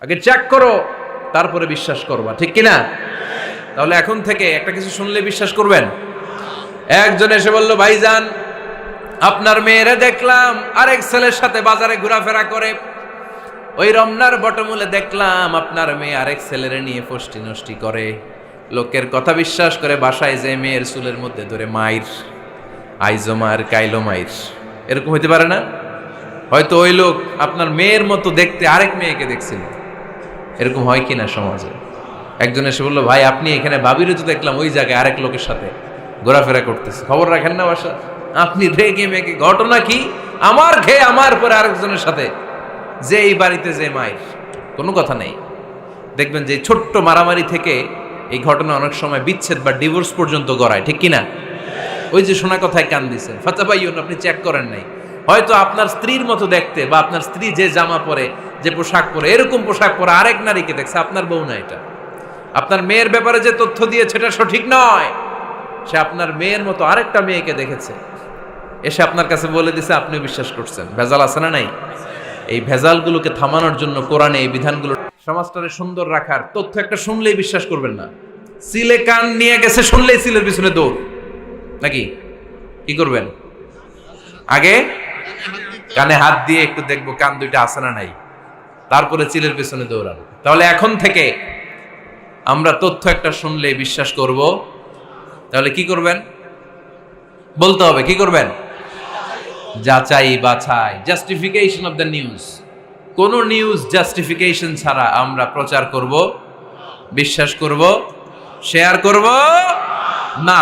আগে চেক করো, তারপরে বিশ্বাস করবা, ঠিক কিনা? তাহলে এখন থেকে একটা কিছু শুনলে বিশ্বাস করবেন। একজন এসে বলল, ভাইজান আপনার মেয়েরে দেখলাম আরেক ছেলের সাথে বাজারে ঘোরাফেরা করে, ওই রমনার বটমূলে দেখলাম আপনার মেয়ে আরেক ছেলেরে নিয়ে ফষ্টি নষ্টি করে, লোকের কথা বিশ্বাস করে বাসায় যে মেয়ের চুলের মধ্যে ধরে মাইর, আইজো মার কাইলো মাইর। এরকম হইতে পারে না? হয়তো ওই লোক আপনার মেয়ের মতো দেখতে আরেক মেয়েকে দেখছিল। এরকম হয় কিনা সমাজে? একজন এসে বললো, ভাই আপনি এখানে ভাবিরে তো দেখলাম ওই জায়গায় আরেক লোকের সাথে ঘোরাফেরা করতেছে, খবর রাখেন না বাসা? আপনি রেগে মেগে, ঘটনা কি? আমার খেয়ে আমার পরে আরেকজনের সাথে, যে এই বাড়িতে যে মায়ের, কোনো কথা নেই। দেখবেন যে ছোট্ট মারামারি থেকে এই ঘটনা অনেক সময় বিচ্ছেদ বা ডিভোর্স পর্যন্ত গড়ায়, ঠিক কিনা? ওই যে শোনা কথায় কান দিচ্ছেন, ফাতাবাইয়ুন, আপনি চেক করেন নাই। হয়তো আপনার স্ত্রীর মতো দেখতে বা আপনার স্ত্রী যে জামা পরে, যে পোশাক পরে, এরকম পোশাক পরে আরেক নারীকে দেখছে, আপনার বউ না এটা। আপনার মেয়ের ব্যাপারে যে তথ্য দিয়েছে এটা সঠিক নয়, সে আপনার মেয়ের মতো আরেকটা মেয়েকে দেখেছে, এসে আপনার কাছে বলে দিছে, আপনি বিশ্বাস করছেন। ভেজাল আছে না নাই? এই ভেজালগুলোকে থামানোর জন্য কোরআনে এই বিধানগুলো, সমাজটারে সুন্দর রাখার তথ্য একটা শুনলেই বিশ্বাস করবেন না। সিলে কান নিয়ে গেছে শুনলেই সিলের পিছনে দৌড়, নাকি? কি করবেন? আগে কানে হাত দিয়ে একটু দেখবো কান দুইটা আছে না নাই, তারপরে চিলের পেছনে দৌড়ানো। তাহলে এখন থেকে আমরা তথ্য একটা শুনলে বিশ্বাস করব। তাহলে কি করবেন? বলতে হবে কি করবেন? যাচাই বাছাই, জাস্টিফিকেশন অফ দ্য নিউজ। কোন নিউজ জাস্টিফিকেশন ছাড়া আমরা প্রচার করব, বিশ্বাস করব, শেয়ার করব না।